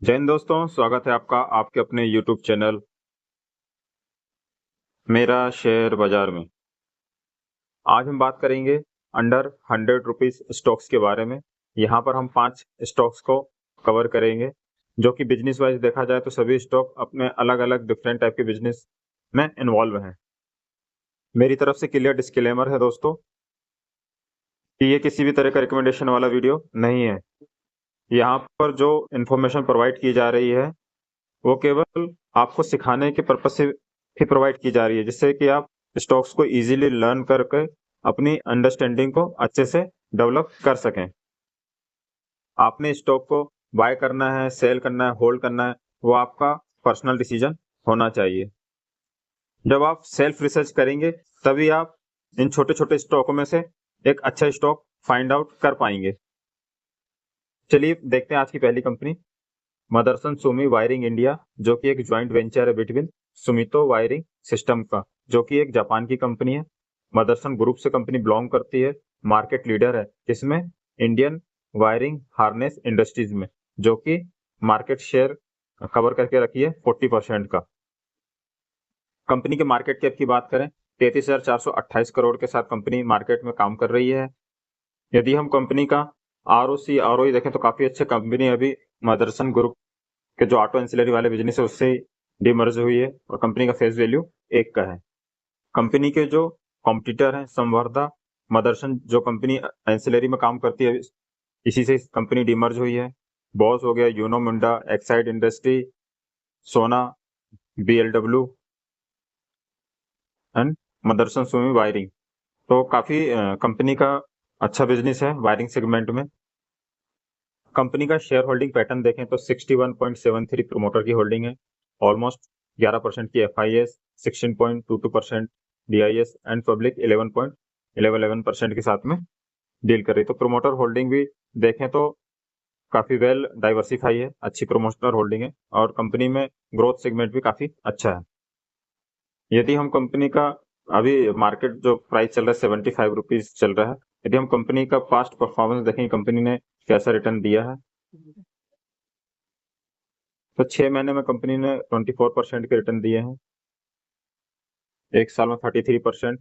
जय हिंद दोस्तों, स्वागत है आपका आपके अपने YouTube चैनल मेरा शेयर बाजार में। आज हम बात करेंगे अंडर 100 रुपीज स्टॉक्स के बारे में। यहाँ पर हम 5 स्टॉक्स को कवर करेंगे जो कि बिजनेस वाइज देखा जाए तो सभी स्टॉक अपने अलग अलग डिफरेंट टाइप के बिजनेस में इन्वॉल्व हैं। मेरी तरफ से क्लियर डिस्क्लेमर है दोस्तों कि ये किसी भी तरह का रिकमेंडेशन वाला वीडियो नहीं है। यहाँ पर जो इन्फॉर्मेशन प्रोवाइड की जा रही है वो केवल आपको सिखाने के पर्पज से ही प्रोवाइड की जा रही है, जिससे कि आप स्टॉक्स को इजीली लर्न करके अपनी अंडरस्टैंडिंग को अच्छे से डेवलप कर सकें। आपने स्टॉक को बाय करना है, सेल करना है, होल्ड करना है, वो आपका पर्सनल डिसीजन होना चाहिए। जब आप सेल्फ रिसर्च करेंगे तभी आप इन छोटे छोटे स्टॉकों में से एक अच्छा स्टॉक फाइंड आउट कर पाएंगे। चलिए देखते हैं आज की पहली company Motherson Sumi Wiring India, जो कि एक ज्वाइंट वेंचर है बिटवीन सुमितो वायरिंग सिस्टम का, जो कि एक जापान की कंपनी है। मदरसन ग्रुप से कंपनी बिलोंग करती है। मार्केट लीडर है इसमें इंडियन वायरिंग हार्नेस इंडस्ट्रीज में, जो कि मार्केट शेयर कवर करके रखी है 40% का। कंपनी के मार्केट कैप की बात करें 33,428 करोड़ के साथ कंपनी मार्केट में काम कर रही है। यदि हम कंपनी का ROC ROE देखें तो काफी अच्छे कंपनी अभी मदरसन ग्रुप के जो ऑटो एंसिलरी वाले बिजनेस है उससे डीमर्ज हुई है और कंपनी का फेस वैल्यू 1 का है। कंपनी के जो कॉम्पिटिटर हैं संवर्धा मदरसन, जो कंपनी एंसिलरी में काम करती है, इसी से कंपनी डीमर्ज हुई है। बॉस हो गया, Uno Minda, Exide industry, Sona, BLW and Motherson Sumi wiring. तो काफी कंपनी का अच्छा बिजनेस है वायरिंग सेगमेंट में। कंपनी का शेयर होल्डिंग पैटर्न देखें तो 61.73 प्रमोटर की होल्डिंग है, ऑलमोस्ट 11% की FIS, 16.22% DIS एंड पब्लिक 11.11% के साथ में डील कर रही। तो प्रमोटर होल्डिंग भी देखें तो काफी वेल डाइवर्सिफाई है, अच्छी प्रमोटर होल्डिंग है और कंपनी में ग्रोथ सेगमेंट भी काफी अच्छा है। यदि हम कंपनी का अभी मार्केट जो प्राइस चल रहा है 75 रुपीज चल रहा है, यदि हम कंपनी का पास्ट परफॉर्मेंस देखें कंपनी ने कैसा रिटर्न दिया है तो 6 महीने में कंपनी ने 24% के रिटर्न दिए हैं, 1 साल में 33%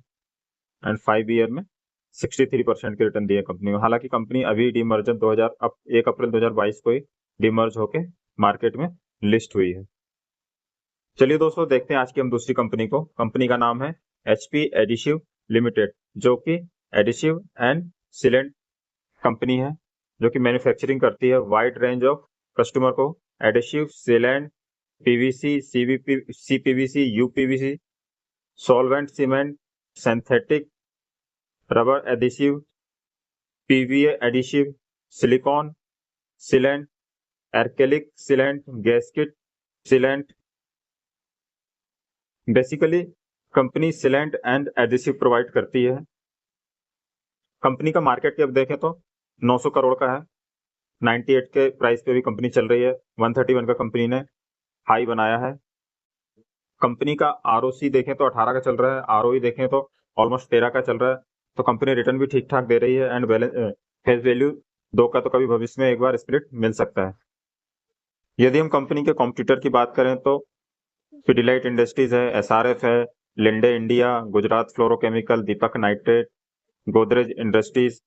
एंड 5 ईयर में 63% के रिटर्न दिए कंपनी को। हालांकि कंपनी अभी डीमर्जर 1 अप्रैल 2022 को ही डीमर्ज होके मार्केट में लिस्ट हुई है। चलिए दोस्तों देखते हैं आज की हम दूसरी कंपनी को। कंपनी का नाम है HP एडिसिव लिमिटेड, जो कि एडिसिव एंड सीलेंट कंपनी है, जो कि मैन्युफैक्चरिंग करती है वाइड रेंज ऑफ कस्टमर को adhesive, sealant, PVC, CPVC, UPVC, solvent, cement, synthetic rubber adhesive, PVA adhesive, silicone sealant, acrylic sealant, gasket sealant. Basically company sealant and adhesive provide करती है। Company का market cap देखें तो 900 करोड़ का है, 98 के price पे भी कंपनी चल रही है, 131 का कंपनी ने हाई बनाया है। कंपनी का ROC देखें तो 18 का चल रहा है, ROE देखें तो ऑलमोस्ट 13 का चल रहा है। तो कंपनी रिटर्न भी ठीक ठाक दे रही है एंड फेस वैल्यू 2 का तो कभी भविष्य में एक बार स्प्लिट मिल सकता है। यदि हम कंपनी के कॉम्पिटिटर की बात करें तो पिडिलाइट इंडस्ट्रीज है, SRF है, Linde India, Gujarat fluorochemical, Deepak nitrate, Godrej industries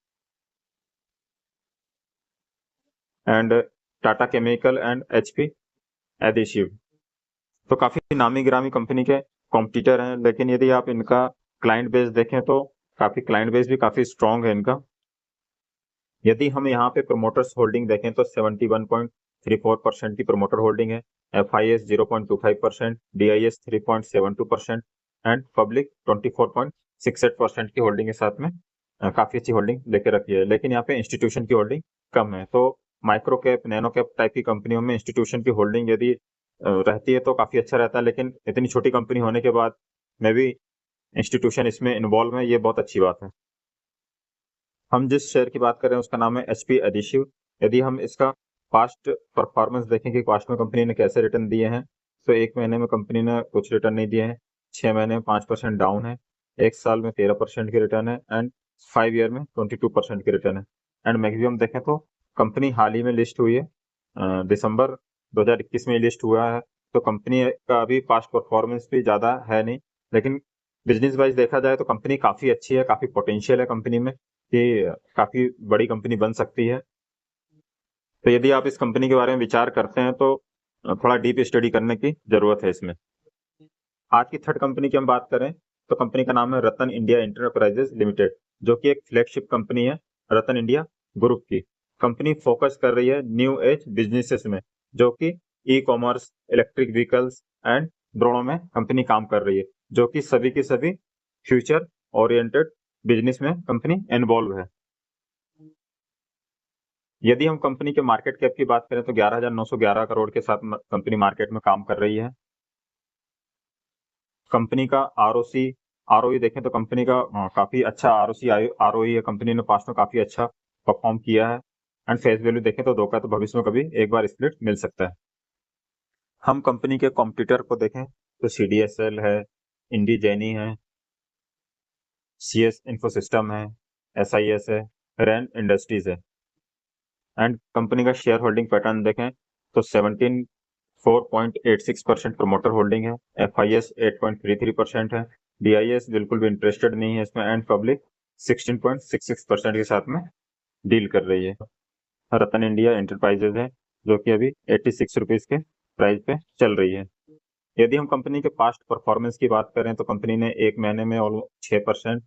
and Tata chemical and HP adhesive. तो काफी नामी गिरामी कंपनी के कॉम्पिटिटर हैं, लेकिन यदि आप इनका क्लाइंट बेस देखें तो काफी क्लाइंट बेस भी काफी स्ट्रांग है इनका। यदि हम यहाँ पे प्रमोटर्स होल्डिंग देखें तो 71.34% की प्रमोटर होल्डिंग है, FIS 0.25%, DIS 3.72% एंड पब्लिक 24.68% की होल्डिंग के साथ में काफी अच्छी होल्डिंग लेके रखी है। लेकिन यहाँ पे इंस्टीट्यूशन की होल्डिंग कम है। तो micro cap, nano cap type की कंपनियों में इंस्टीट्यूशन की होल्डिंग यदि रहती है तो काफी अच्छा रहता है, लेकिन इतनी छोटी कंपनी होने के बाद में भी इंस्टीट्यूशन इसमें इन्वॉल्व है, ये बहुत अच्छी बात है। हम जिस शेयर की बात कर रहे हैं उसका नाम है HP एडिसिव। यदि हम इसका पास्ट परफॉर्मेंस देखें कि पास्ट में कंपनी ने कैसे रिटर्न दिए हैं, तो 1 महीने में कंपनी ने कुछ रिटर्न नहीं दिए हैं, 6 महीने में 5% डाउन है, 1 साल में 13% की रिटर्न है एंड 5 ईयर में 22% की रिटर्न है। एंड मैक्सिमम देखें तो कंपनी हाल ही में लिस्ट हुई है दिसंबर 2021 में लिस्ट हुआ है, तो कंपनी का अभी पास्ट परफॉर्मेंस भी ज़्यादा है नहीं, लेकिन बिजनेस वाइज देखा जाए तो कंपनी काफ़ी अच्छी है, काफ़ी पोटेंशियल है कंपनी में कि काफ़ी बड़ी कंपनी बन सकती है। तो यदि आप इस कंपनी के बारे में विचार करते हैं तो थोड़ा डीप स्टडी करने की ज़रूरत है इसमें। आज की थर्ड कंपनी की हम बात करें तो कंपनी का नाम है रतन इंडिया एंटरप्राइजेस लिमिटेड, जो कि एक फ्लैगशिप कंपनी है रतन इंडिया ग्रुप की। कंपनी फोकस कर रही है न्यू एज बिजनेसेस में, जो कि e commerce, electric vehicles and ड्रोनों में कंपनी काम कर रही है, जो कि सभी की सभी फ्यूचर ओरिएंटेड बिजनेस में कंपनी इन्वॉल्व है। यदि हम कंपनी के मार्केट कैप की बात करें तो 11,911 करोड़ के साथ कंपनी मार्केट में काम कर रही है। कंपनी का आरओई देखें तो कंपनी का काफी अच्छा आरओई है, कंपनी ने पास्ट में काफी अच्छा परफॉर्म किया है। एंड फेस वैल्यू देखें तो 2 का तो भविष्य में कभी एक बार स्प्लिट मिल सकता है। हम कंपनी के कॉम्पिटिटर को देखें तो सीडीएसएल है, इंडीजेनी है, सीएस इन्फोसिस्टम है, एसआईएस है, रैन इंडस्ट्रीज है। एंड कंपनी का शेयर होल्डिंग पैटर्न देखें तो 4.86% प्रमोटर होल्डिंग है, एफआईएस 8.33% है, डीआईएस बिल्कुल भी इंटरेस्टेड नहीं है इसमें, एंड पब्लिक 16.66% के साथ में डील कर रही है। रतन इंडिया एंटरप्राइजेज है, जो कि अभी 86 रुपीज के प्राइस पे चल रही है। यदि हम कंपनी के पास्ट परफॉर्मेंस की बात करें तो कंपनी ने 1 महीने में 6%,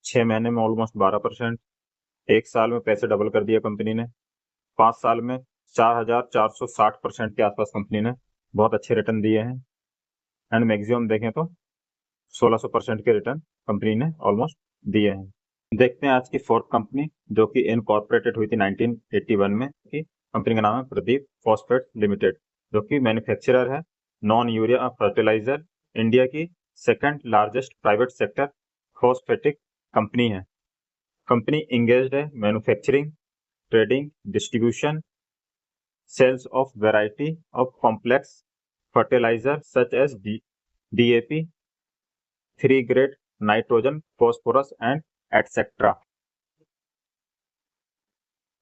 6 महीने में ऑलमोस्ट 12%, 1 साल में पैसे डबल कर दिया कंपनी ने, 5 साल में 4,460% के आसपास कंपनी ने बहुत अच्छे रिटर्न दिए हैं। एंड मैक्सिमम देखें तो 1600% के रिटर्न कंपनी ने ऑलमोस्ट दिए हैं। देखते हैं आज की फोर्थ कंपनी, जो कि इनकॉर्पोरेटेड हुई थी 1981 में, कि कंपनी का नाम है प्रदीप फॉस्फेट लिमिटेड, जो कि मैन्युफैक्चरर है नॉन यूरिया फर्टिलाइजर, इंडिया की second largest private sector phosphatic company है। कंपनी इंगेज्ड है manufacturing, trading, distribution, sales of variety of complex fertilizer such as DAP, 3 grade nitrogen, phosphorus and etc.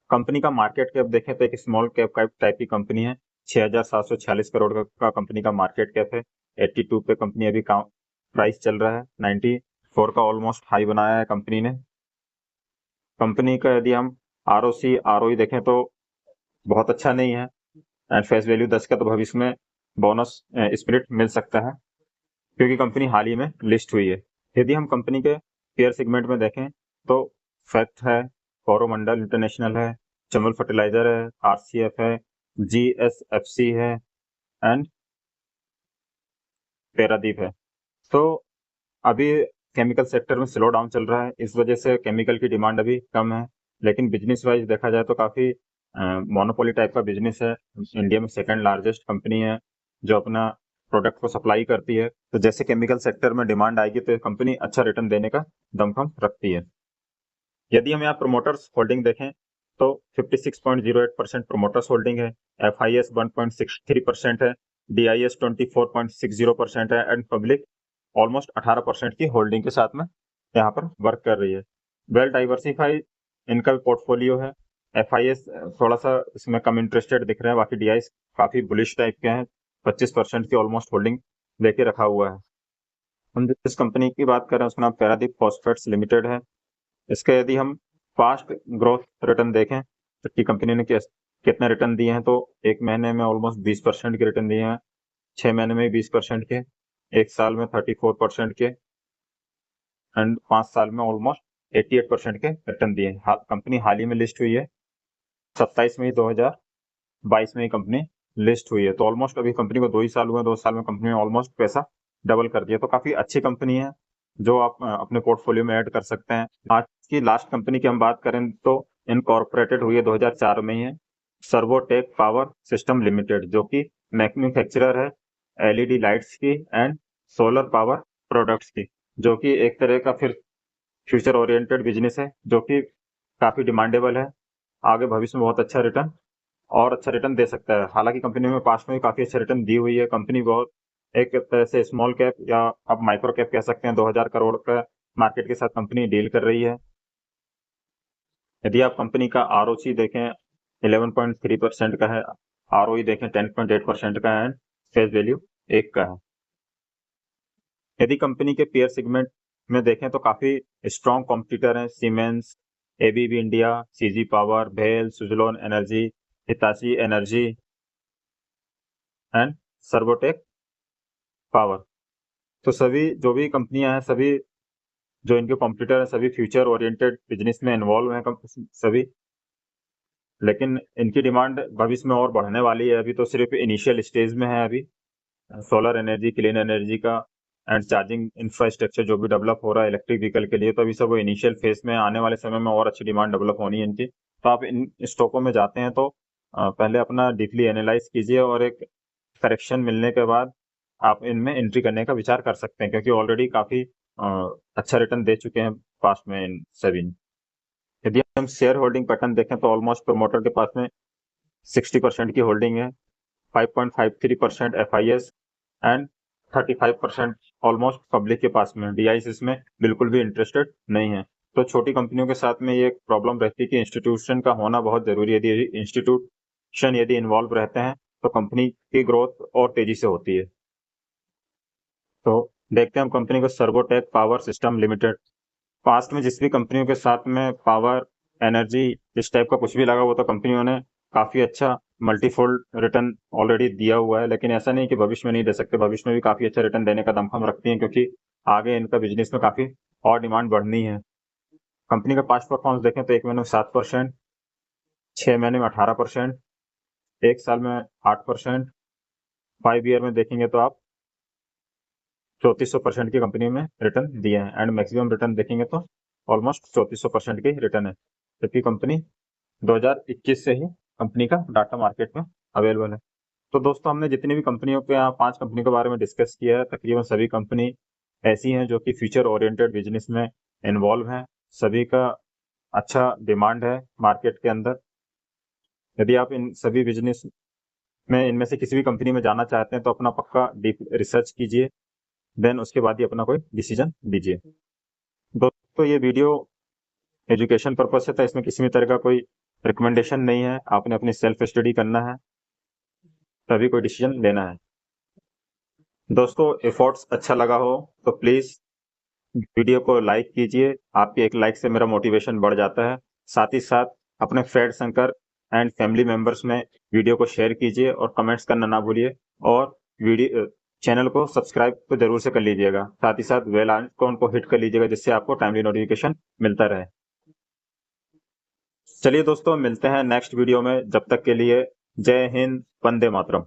Company का market cap देखें तो एक small cap type की company है, 6,746 करोड़ का company का मार्केट कैप है। 82 पे कंपनी अभी प्राइस चल रहा है, 94 का ऑलमोस्ट हाई बनाया है कंपनी ने। कंपनी का यदि हम आरओई देखें तो बहुत अच्छा नहीं है, एंड फेस वैल्यू 10 का तो भविष्य में बोनस स्प्लिट मिल सकता है, क्योंकि कंपनी हाल ही में लिस्ट हुई है। यदि हम कंपनी के पेयर सेगमेंट में देखें तो फैक्ट है, कोरोमंडल इंटरनेशनल है, चमल फर्टिलाइजर है, आरसीएफ है, जीएसएफसी है एंड पैरादीप है। तो अभी केमिकल सेक्टर में स्लो डाउन चल रहा है, इस वजह से केमिकल की डिमांड अभी कम है, लेकिन बिजनेस वाइज देखा जाए तो काफी मोनोपोली टाइप का बिजनेस है। इंडिया में सेकंड लार्जेस्ट कंपनी है जो अपना प्रोडक्ट को सप्लाई करती है, तो जैसे केमिकल सेक्टर में डिमांड आएगी तो कंपनी अच्छा रिटर्न देने का दमखम रखती है। यदि हम यहाँ प्रमोटर्स होल्डिंग देखें तो 56.08% प्रमोटर्स होल्डिंग है, एफआईएस 1.63% है, डीआईएस 24.60% है एंड पब्लिक ऑलमोस्ट 18% की होल्डिंग के साथ में यहाँ पर वर्क कर रही है। वेल डाइवर्सिफाइड इनका भी पोर्टफोलियो है। एफआईएस थोड़ा सा इसमें कम इंटरेस्टेड दिख रहे हैं, बाकी डीआईएस काफी बुलिश टाइप के हैं, 25% की ऑलमोस्ट होल्डिंग लेके रखा हुआ है। हम जिस कंपनी की बात कर रहे हैं उसका नाम पैरादीप फॉस्फेट्स लिमिटेड है। इसका यदि हम फास्ट ग्रोथ रिटर्न देखें तो की कंपनी ने कितने रिटर्न दिए हैं, तो 1 महीने में ऑलमोस्ट 20% के रिटर्न दिए हैं, 6 महीने में 20% के, 1 साल में 34% के एंड 5 साल में ऑलमोस्ट 88% के रिटर्न दिए हैं। कंपनी हाल ही में लिस्ट हुई है, 27 मई 2022 में ही कंपनी लिस्ट हुई है, तो ऑलमोस्ट अभी कंपनी को 2 ही साल हुए, 2 साल में कंपनी ने ऑलमोस्ट पैसा डबल कर दिया, तो काफी अच्छी कंपनी है जो आप अपने पोर्टफोलियो में ऐड कर सकते हैं। आज की लास्ट कंपनी की हम बात करें तो इनकॉर्पोरेटेड हुई है 2004 में ही है, सर्वोटेक पावर सिस्टम लिमिटेड, जो कि मैन्युफैक्चरर है एलईडी लाइट्स की एंड सोलर पावर प्रोडक्ट्स की, जो कि एक तरह का फिर फ्यूचर ओरिएंटेड बिजनेस है जो कि काफी डिमांडेबल है, आगे भविष्य में बहुत अच्छा रिटर्न दे सकता है। हालांकि कंपनी में पास्ट में काफी अच्छा रिटर्न दी हुई है, कंपनी बहुत एक तरह से स्मॉल कैप या आप माइक्रो कैप कह सकते हैं, 2000 करोड़ का मार्केट के साथ कंपनी डील कर रही है। यदि आप कंपनी का आरओसी देखें 11.3% का है, ROE देखें 10.8% का है एंड फेस वैल्यू 1 का है। यदि कंपनी के पेयर सेगमेंट में देखें तो काफी स्ट्रॉन्ग कॉम्पिटिटर हैं, Siemens, ABB India, CG power, भेल, Suzlon energy, Hitachi energy and Servotech power. तो सभी जो भी कंपनियां हैं, सभी जो इनके कॉम्पिटिटर हैं, सभी फ्यूचर ओरिएंटेड बिजनेस में इन्वॉल्व हैं सभी, लेकिन इनकी डिमांड भविष्य में और बढ़ने वाली है। अभी तो सिर्फ इनिशियल स्टेज में है अभी सोलर एनर्जी, क्लीन एनर्जी का एंड चार्जिंग इंफ्रास्ट्रक्चर जो भी डेवलप हो रहा है इलेक्ट्रिक व्हीकल के लिए, तो अभी सब वो इनिशियल फेज में, आने वाले समय में और अच्छी डिमांड डेवलप होनी है इनकी। तो आप इन स्टॉकों में जाते हैं तो पहले अपना डीपली एनालाइज कीजिए और एक करेक्शन मिलने के बाद आप इनमें एंट्री करने का विचार कर सकते हैं, क्योंकि ऑलरेडी काफी अच्छा रिटर्न दे चुके हैं पास्ट में इन सभी। यदि हम शेयर होल्डिंग पैटर्न देखें तो ऑलमोस्ट प्रमोटर के पास में 60% की होल्डिंग है, 5.53% FIS एंड 35% ऑलमोस्ट पब्लिक के पास में। DIs इसमें बिल्कुल भी इंटरेस्टेड नहीं है। तो छोटी कंपनियों के साथ में ये एक प्रॉब्लम रहती है कि इंस्टीट्यूशन का होना बहुत जरूरी है। यदि इंस्टीट्यूशन यदि इन्वॉल्व रहते हैं तो कंपनी की ग्रोथ और तेजी से होती है। तो देखते हैं हम कंपनी को, Servotech power system limited. Past में जिस भी कंपनियों के साथ में पावर, एनर्जी, इस टाइप का कुछ भी लगा हुआ तो कंपनियों ने काफी अच्छा मल्टीफोल्ड रिटर्न ऑलरेडी दिया हुआ है, लेकिन ऐसा नहीं कि भविष्य में नहीं दे सकते। भविष्य में भी काफी अच्छा रिटर्न देने का दमखम रखती है, क्योंकि आगे इनका बिजनेस में काफी और डिमांड बढ़नी है। कंपनी का पास्ट परफॉर्मेंस देखें तो 1 महीने में 7%, 6 महीने में 18%, 1 साल में 8%, 5 ईयर में देखेंगे तो आप 3400% की कंपनी में रिटर्न दिए हैं एंड मैक्सिमम रिटर्न देखेंगे तो ऑलमोस्ट 3400% की रिटर्न है, जबकि कंपनी 2021 से ही कंपनी का डाटा मार्केट में अवेलेबल है। तो दोस्तों, हमने जितनी भी कंपनियों के 5 कंपनी के बारे में डिस्कस किया है, तकरीबन सभी कंपनी ऐसी हैं जो कि फ्यूचर ओरिएंटेड बिजनेस में इन्वॉल्व हैं। सभी का अच्छा डिमांड है मार्केट के अंदर। यदि आप इन सभी बिजनेस में इनमें से किसी भी कंपनी में जाना चाहते हैं तो अपना पक्का डीप रिसर्च कीजिए, देन उसके बाद ही अपना कोई डिसीजन दीजिए। दोस्तों, ये वीडियो एजुकेशन पर्पज से था, इसमें किसी भी तरह का कोई रिकमेंडेशन नहीं है। आपने अपनी सेल्फ स्टडी करना है, तभी कोई डिसीजन लेना है। दोस्तों, एफर्ट्स अच्छा लगा हो तो प्लीज वीडियो को लाइक कीजिए। आपके एक लाइक से मेरा मोटिवेशन बढ़ जाता है। साथ ही साथ अपने friend circle and family members में वीडियो को शेयर कीजिए और कमेंट्स करना ना भूलिए, और वीडियो चैनल को सब्सक्राइब तो जरूर से कर लीजिएगा। साथ ही साथ बेल आइकन को हिट कर लीजिएगा, जिससे आपको टाइमली नोटिफिकेशन मिलता रहे। चलिए दोस्तों, मिलते हैं नेक्स्ट वीडियो में। जब तक के लिए जय हिंद, वंदे मातरम।